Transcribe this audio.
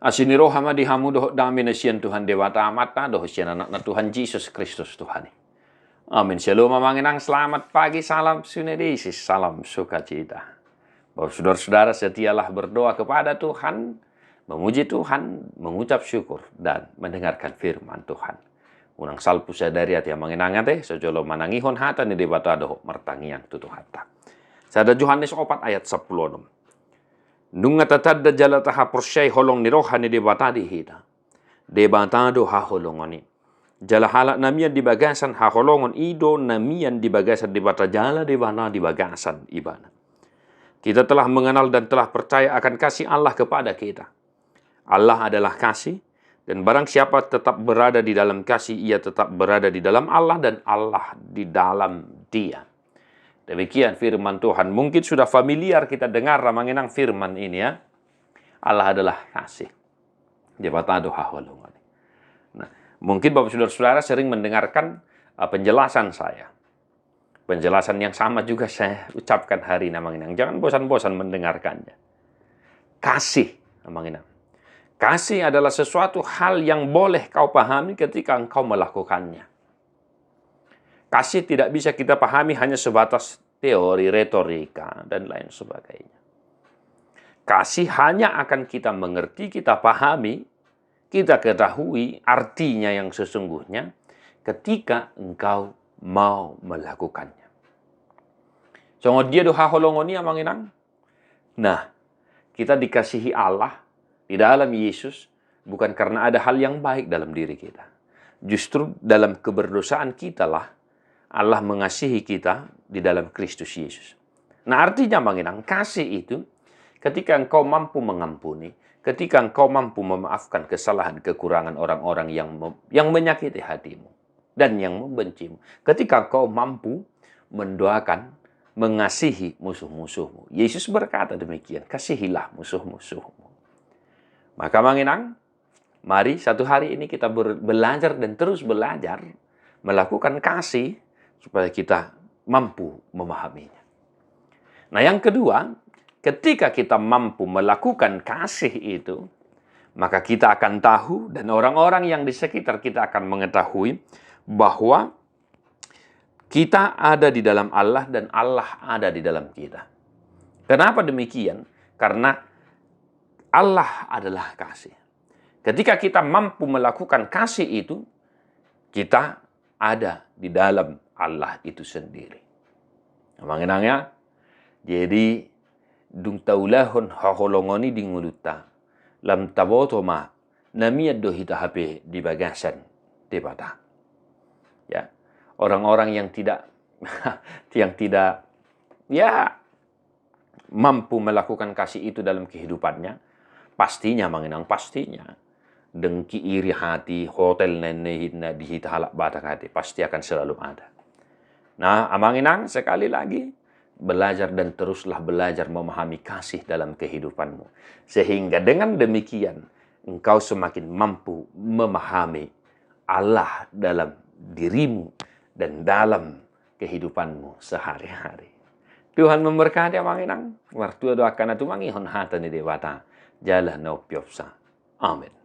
Asini roh hamadi hamu doh dami na siyan Tuhan dewata amat na doh siyan anak na Tuhan Yesus Kristus Tuhan. Amin. Shalom manginang, selamat pagi, salam sunedesis, salam sukacita. Bahwa saudara-saudara setialah berdoa kepada Tuhan, memuji Tuhan, mengucap syukur, dan mendengarkan firman Tuhan. Unang salpu sadari at yang manginang ate, sejolo manangihon hata ni debata doh mertangian tutu hata. Sada Yohanes 4 ayat 10. Nunga tatadda jalataha porsyay holong ni rohani debata di hita. Debata do ha holongoni. Jala halak namian di bagasan ha holongon ido namian di bagasan debata jala debana di bagasan ibana. Kita telah mengenal dan telah percaya akan kasih Allah kepada kita. Allah adalah kasih, dan barang siapa tetap berada di dalam kasih, ia tetap berada di dalam Allah dan Allah di dalam dia. Demikian firman Tuhan. Mungkin sudah familiar kita dengar mengenang firman ini ya. Allah adalah kasih. Nah, mungkin Bapak Saudara-saudara sering mendengarkan penjelasan saya. Penjelasan yang sama juga saya ucapkan hari ini mengenang. Jangan bosan-bosan mendengarkannya. Kasih mengenang. Kasih adalah sesuatu hal yang boleh kau pahami ketika engkau melakukannya. Kasih tidak bisa kita pahami hanya sebatas teori, retorika, dan lain sebagainya. Kasih hanya akan kita mengerti, kita pahami, kita ketahui artinya yang sesungguhnya ketika engkau mau melakukannya. So, dia doha holongoni amang inang. Nah, kita dikasihi Allah di dalam Yesus bukan karena ada hal yang baik dalam diri kita. Justru dalam keberdosaan kita lah Allah mengasihi kita di dalam Kristus Yesus. Nah, artinya mengenang kasih itu ketika engkau mampu mengampuni, ketika engkau mampu memaafkan kesalahan, kekurangan orang-orang yang menyakiti hatimu dan yang membencimu. Ketika engkau mampu mendoakan, mengasihi musuh-musuhmu. Yesus berkata demikian, kasihilah musuh-musuhmu. Maka mengenang, mari satu hari ini kita belajar dan terus belajar melakukan kasih supaya kita mampu memahaminya. Nah, yang kedua, ketika kita mampu melakukan kasih itu, maka kita akan tahu dan orang-orang yang di sekitar kita akan mengetahui bahwa kita ada di dalam Allah dan Allah ada di dalam kita. Kenapa demikian? Karena Allah adalah kasih. Ketika kita mampu melakukan kasih itu, kita ada di dalam Allah itu sendiri. Mengenangnya, jadi dung taulahon haholongoni di nguluta lam tabotoma namiyad dohita HP di bagasan debata. Ya, orang-orang yang tidak mampu melakukan kasih itu dalam kehidupannya, pastinya dengki iri hati, hotel nenehina di hita halak batak hati, pasti akan selalu ada. Nah, amanginang sekali lagi, belajar dan teruslah belajar memahami kasih dalam kehidupanmu. Sehingga dengan demikian, engkau semakin mampu memahami Allah dalam dirimu dan dalam kehidupanmu sehari-hari. Tuhan memberkati amanginang. Wartu doakan atu mangihon hata ni dewata. Jalan no piopsa. Amin.